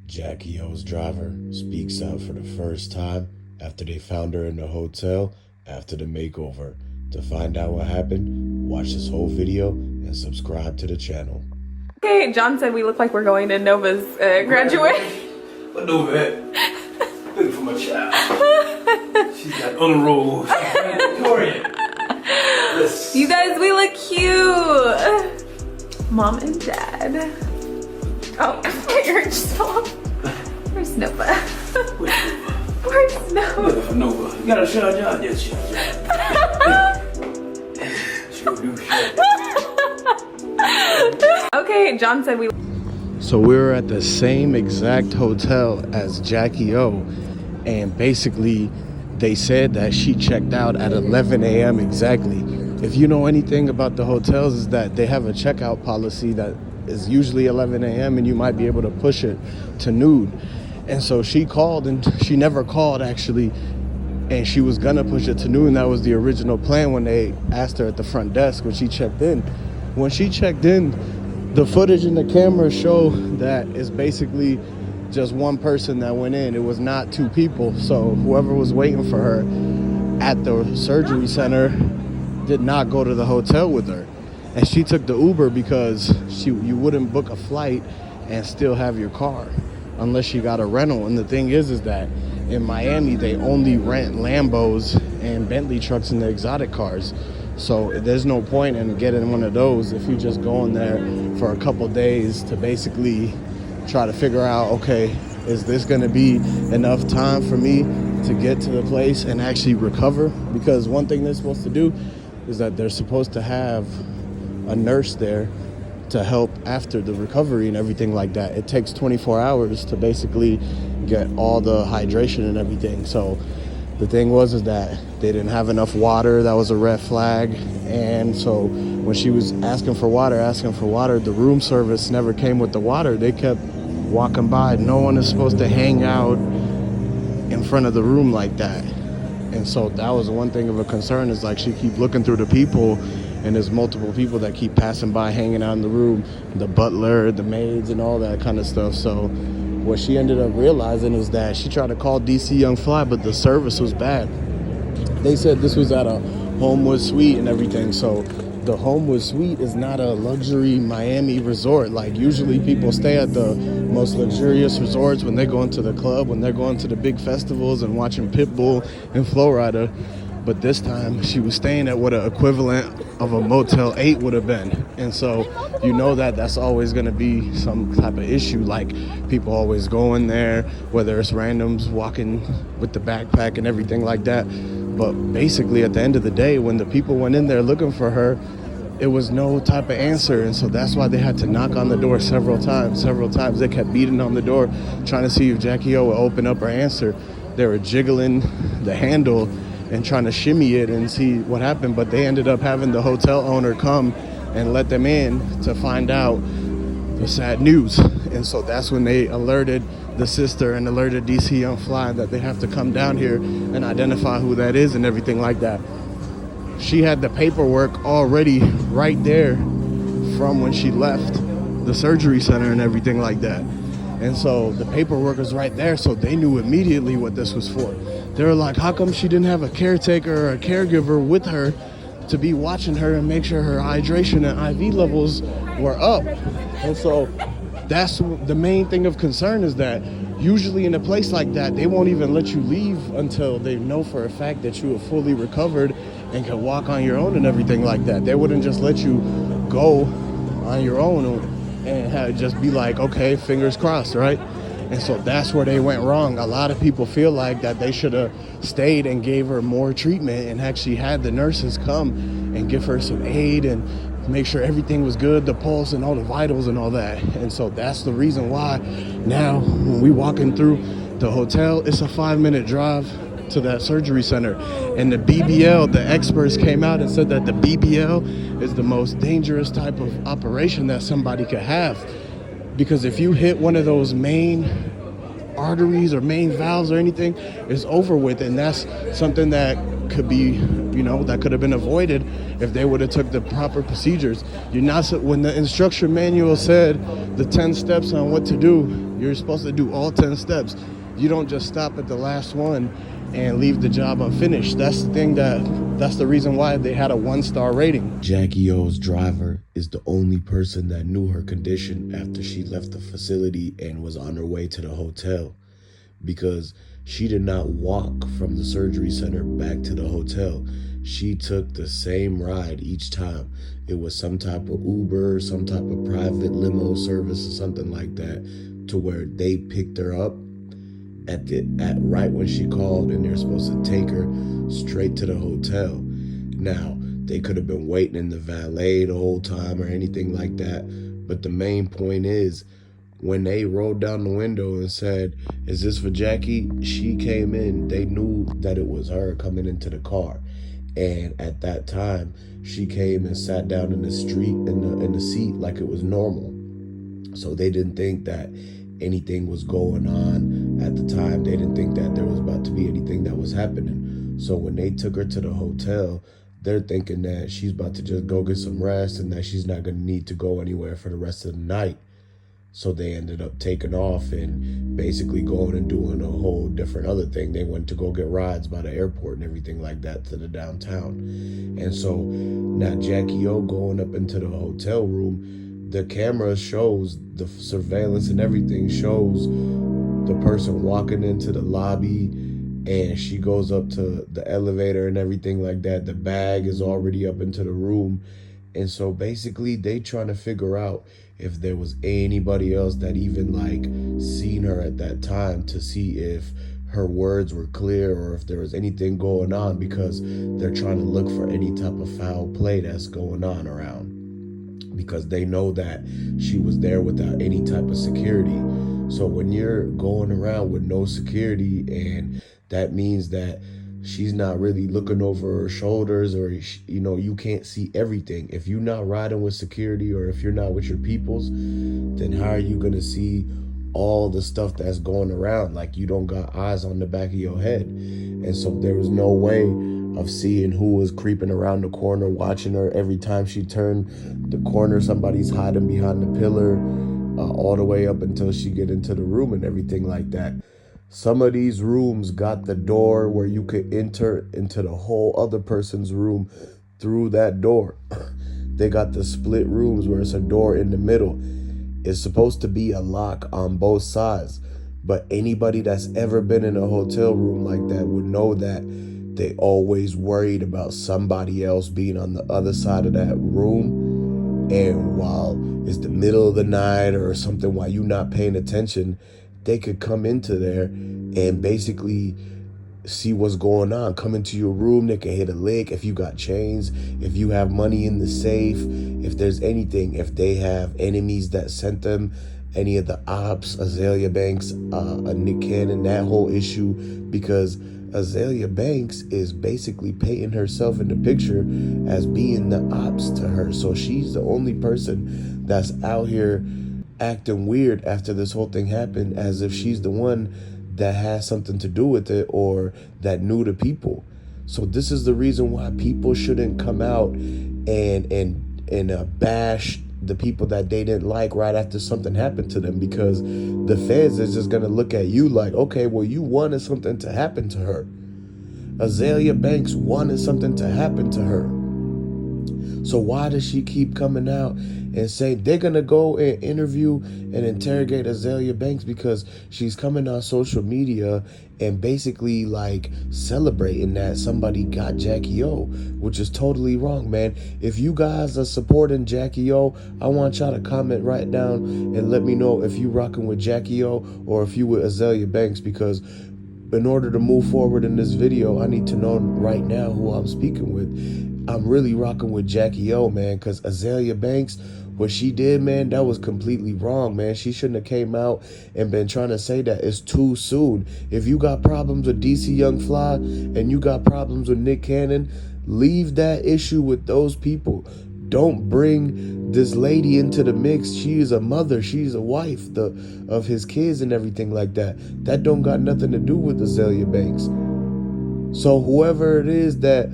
JackyOh's driver speaks out for the first time after they found her in the hotel after the makeover. To find out what happened, watch this whole video and subscribe to the channel. Okay, John said we look like we're going to Nova's graduation. What Nova at? Looking for my child. She's got unrolled. Victoria. You guys, we look cute. Mom and Dad. Oh, my ear just fell off. Where's Nova? Where's Nova? Looking for Nova. You gotta show her job. Yes, she'll do shit. Okay, John said we. So we were at the same exact hotel as JackyOh, and basically they said that she checked out at 11 a.m. exactly. If you know anything about the hotels, is that they have a checkout policy that is usually 11 a.m. and you might be able to push it to noon. And so she called, and she never called actually, and she was gonna push it to noon. That was the original plan when they asked her at the front desk when she checked in. When she checked in, the footage in the camera show that it's basically just one person that went in. It was not two people. So whoever was waiting for her at the surgery center did not go to the hotel with her. And she took the Uber because you wouldn't book a flight and still have your car unless you got a rental. And the thing is that in Miami, they only rent Lambos and Bentley trucks and the exotic cars. So there's no point in getting one of those if you just go in there for a couple days to basically try to figure out, okay, is this gonna be enough time for me to get to the place and actually recover? Because one thing they're supposed to do is that they're supposed to have a nurse there to help after the recovery and everything like that. It takes 24 hours to basically get all the hydration and everything. So the thing was that they didn't have enough water. That was a red flag. And so when she was asking for water, the room service never came with the water. They kept walking by. No one is supposed to hang out in front of the room like that. And so that was one thing of a concern, is like she keep looking through the people, and there's multiple people that keep passing by, hanging out in the room, the butler, the maids, and all that kind of stuff. So what she ended up realizing was that she tried to call DC Young Fly, but the service was bad. They said this was at a Homewood Suite and everything. So the Homewood Suite is not a luxury Miami resort. Like usually people stay at the most luxurious resorts when they go into the club, when they're going to the big festivals and watching Pitbull and Flo Rida. But this time she was staying at what an equivalent of a Motel 8 would have been. And so you know that that's always going to be some type of issue. Like people always go in there, whether it's randoms walking with the backpack and everything like that. But basically at the end of the day, when the people went in there looking for her, it was no type of answer. And so that's why they had to knock on the door several times. They kept beating on the door, trying to see if JackyOh would open up or answer. They were jiggling the handle and trying to shimmy it and see what happened, but they ended up having the hotel owner come and let them in to find out the sad news. And so that's when they alerted the sister and alerted DC Young Fly that they have to come down here and identify who that is and everything like that. She had the paperwork already right there from when she left the surgery center and everything like that. And so the paperwork was right there, so they knew immediately what this was for. They were like, how come she didn't have a caretaker or a caregiver with her to be watching her and make sure her hydration and IV levels were up? And so that's the main thing of concern, is that usually in a place like that, they won't even let you leave until they know for a fact that you have fully recovered and can walk on your own and everything like that. They wouldn't just let you go on your own and just be like, okay, fingers crossed, right? And so that's where they went wrong. A lot of people feel like that they should have stayed and gave her more treatment and actually had the nurses come and give her some aid and make sure everything was good, the pulse and all the vitals and all that. And so that's the reason why now when we walking through the hotel, it's a 5-minute drive to that surgery center. And the BBL, the experts came out and said that the BBL is the most dangerous type of operation that somebody could have, because if you hit one of those main arteries or main valves or anything, it's over with. And that's something that could be, that could have been avoided if they would have took the proper procedures. You're not, when the instruction manual said the 10 steps on what to do, you're supposed to do all 10 steps. You don't just stop at the last one and leave the job unfinished. That's the reason why they had a 1-star rating. JackyOh's driver is the only person that knew her condition after she left the facility and was on her way to the hotel, because she did not walk from the surgery center back to the hotel. She took the same ride each time. It was some type of Uber, some type of private limo service or something like that, to where they picked her up at right when she called, and they're supposed to take her straight to the hotel. Now, they could have been waiting in the valet the whole time or anything like that, but the main point is, when they rolled down the window and said, "Is this for Jackie?" she came in. They knew that it was her coming into the car. And at that time, she came and sat down in the street in the seat like it was normal. So they didn't think that anything was going on at the time. They didn't think that there was about to be anything that was happening. So when they took her to the hotel, they're thinking that she's about to just go get some rest and that she's not going to need to go anywhere for the rest of the night. So they ended up taking off and basically going and doing a whole different other thing. They went to go get rides by the airport and everything like that to the downtown. And so now JackyOh going up into the hotel room, the camera shows, the surveillance and everything shows the person walking into the lobby, and she goes up to the elevator and everything like that. The bag is already up into the room. And so basically they trying to figure out if there was anybody else that even seen her at that time, to see if her words were clear or if there was anything going on, because they're trying to look for any type of foul play that's going on around, because they know that she was there without any type of security. So when you're going around with no security, and that means that she's not really looking over her shoulders, or you can't see everything. If you're not riding with security, or if you're not with your peoples, then how are you gonna see all the stuff that's going around? Like, you don't got eyes on the back of your head. And so there was no way of seeing who was creeping around the corner watching her. Every time she turned the corner, somebody's hiding behind the pillar, all the way up until she get into the room and everything like that. Some of these rooms got the door where you could enter into the whole other person's room through that door. They got the split rooms where it's a door in the middle. It's supposed to be a lock on both sides, but anybody that's ever been in a hotel room like that would know that they always worried about somebody else being on the other side of that room. And while it's the middle of the night or something, while you're not paying attention, they could come into there and basically see what's going on. Come into your room, they can hit a lick if you got chains, if you have money in the safe, if there's anything, if they have enemies that sent them, any of the ops, Azealia Banks, Nick Cannon, that whole issue, because Azealia Banks is basically painting herself in the picture as being the ops to her. So she's the only person that's out here acting weird after this whole thing happened, as if she's the one that has something to do with it or that knew the people. So this is the reason why people shouldn't come out and bash the people that they didn't like right after something happened to them, because the feds is just gonna look at you like, okay, well, you wanted something to happen to her. Azealia Banks wanted something to happen to her. So why does she keep coming out and say they're going to go and interview and interrogate Azealia Banks because she's coming on social media and basically celebrating that somebody got JackyOh, which is totally wrong, man. If you guys are supporting JackyOh, I want y'all to comment right down and let me know if you rocking with JackyOh or if you with Azealia Banks, because in order to move forward in this video, I need to know right now who I'm speaking with. I'm really rocking with JackyOh, man, because Azealia Banks, what she did, man, that was completely wrong, man. She shouldn't have came out and been trying to say that. It's too soon. If you got problems with DC Young Fly and you got problems with Nick Cannon, leave that issue with those people. Don't bring this lady into the mix. She is a mother. She's a wife of his kids and everything like that. That don't got nothing to do with Azealia Banks. So whoever it is that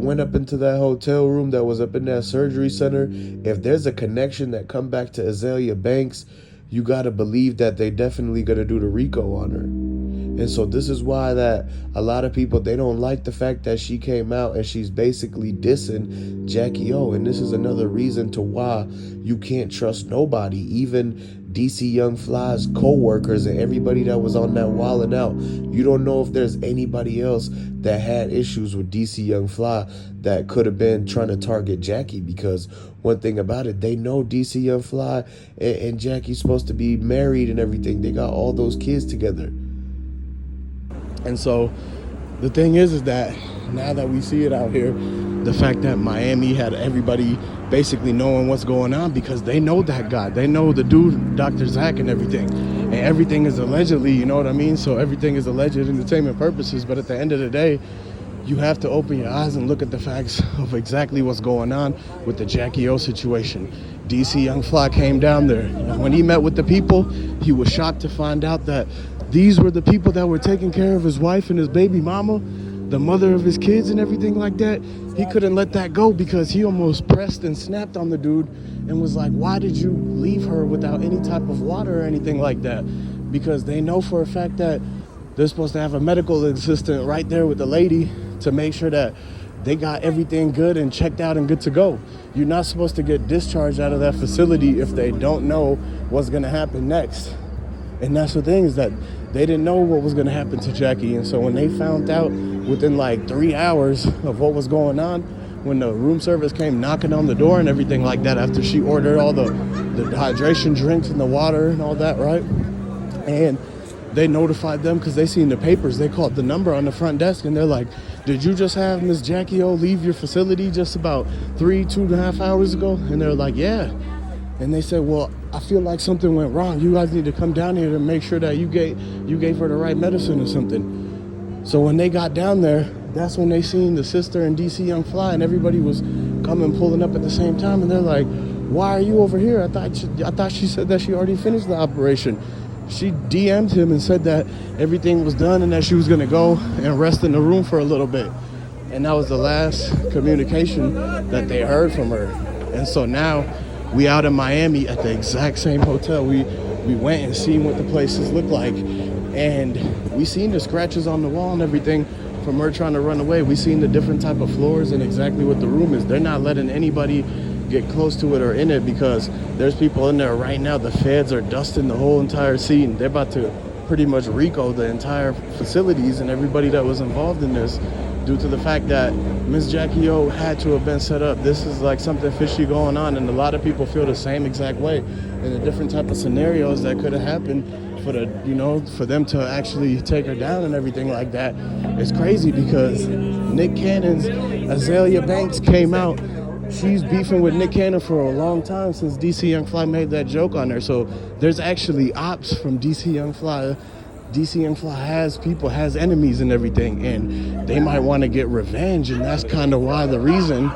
went up into that hotel room, that was up in that surgery center, if there's a connection that come back to Azealia Banks, you got to believe that they definitely going to do the RICO on her. And so this is why that a lot of people, they don't like the fact that she came out and she's basically dissing JackyOh. And this is another reason to why you can't trust nobody, even DC Young Fly's co-workers and everybody that was on that Wildin' Out. You don't know if there's anybody else that had issues with DC Young Fly that could have been trying to target Jackie, because one thing about it, they know DC Young Fly and Jackie's supposed to be married and everything. They got all those kids together. And so the thing is that now that we see it out here, the fact that Miami had everybody basically knowing what's going on, because they know that guy, they know the dude, Dr. Zach, and everything. And everything is allegedly, you know what I mean? So everything is alleged entertainment purposes. But at the end of the day, you have to open your eyes and look at the facts of exactly what's going on with the JackyOh situation. DC Young Fly came down there. When he met with the people, he was shocked to find out that these were the people that were taking care of his wife and his baby mama, the mother of his kids and everything like that. He couldn't let that go, because he almost pressed and snapped on the dude and was like, why did you leave her without any type of water or anything like that? Because they know for a fact that they're supposed to have a medical assistant right there with the lady to make sure that they got everything good and checked out and good to go. You're not supposed to get discharged out of that facility if they don't know what's going to happen next. And that's the thing, is that they didn't know what was going to happen to Jackie. And so when they found out within like 3 hours of what was going on, when the room service came knocking on the door and everything like that, after she ordered all the hydration drinks and the water and all that, right? And they notified them because they seen the papers. They called the number on the front desk and they're like, did you just have Miss JackyOh leave your facility just about 2.5 hours ago? And they're like, yeah. And they said, well, I feel like something went wrong. You guys need to come down here to make sure that you gave her the right medicine or something. So when they got down there, that's when they seen the sister and DC Young Fly, and everybody was coming, pulling up at the same time. And they're like, why are you over here? I thought she said that she already finished the operation. She DM'd him and said that everything was done and that she was going to go and rest in the room for a little bit. And that was the last communication that they heard from her. And so now we out in Miami at the exact same hotel. We went and seen what the places look like, and we seen the scratches on the wall and everything from her trying to run away. We seen the different type of floors and exactly what the room is. They're not letting anybody get close to it or in it, because there's people in there right now. The feds are dusting the whole entire scene. They're about to pretty much RICO the entire facilities and everybody that was involved in this, due to the fact that Miss JackyOh had to have been set up. This is like something fishy going on, and a lot of people feel the same exact way in the different type of scenarios that could have happened for them to actually take her down and everything like that. It's crazy because Nick Cannon's Azealia Banks came out. She's beefing with Nick Cannon for a long time, since DC Young Fly made that joke on her. So there's actually ops from DC Young Fly. DC Young Fly has enemies and everything, and they might want to get revenge, and that's kind of why the reason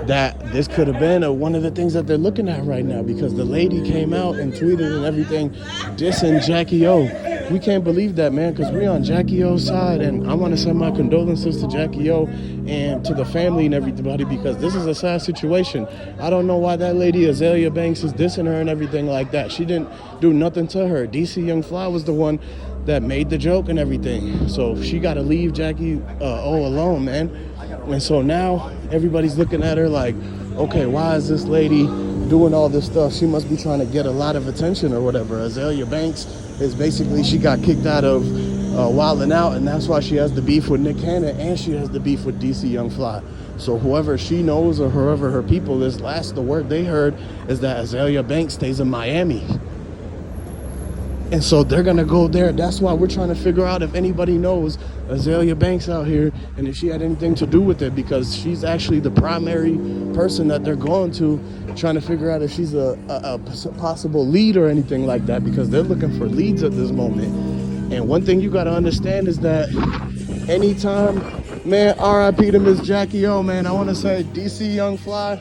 that this could have been one of the things that they're looking at right now, because the lady came out and tweeted and everything dissing JackyOh. We can't believe that, man, because we're on JackyOh's side, and I want to send my condolences to JackyOh and to the family and everybody, because this is a sad situation. I don't know why that lady Azealia Banks is dissing her and everything like that. She didn't do nothing to her. DC Young Fly was the one that made the joke and everything. So she got to leave JackyOh alone, man. And so now everybody's looking at her like, okay, why is this lady doing all this stuff? She must be trying to get a lot of attention or whatever. Azealia Banks is basically, she got kicked out of Wildin' Out, and that's why she has the beef with Nick Cannon, and she has the beef with DC Young Fly. So whoever she knows or whoever her people is, the word they heard is that Azealia Banks stays in Miami. And so they're going to go there. That's why we're trying to figure out if anybody knows Azealia Banks out here and if she had anything to do with it, because she's actually the primary person that they're going to, trying to figure out if she's a possible lead or anything like that, because they're looking for leads at this moment. And one thing you got to understand is that anytime, man, RIP to Miss JackyOh, man, I want to say DC Young Fly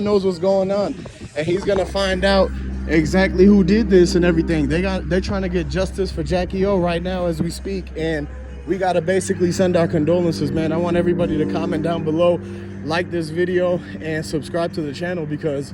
knows what's going on, and he's going to find out exactly who did this and everything. They're trying to get justice for JackyOh right now as we speak, and we gotta basically send our condolences, man. I want everybody to comment down below, like this video, and subscribe to the channel, because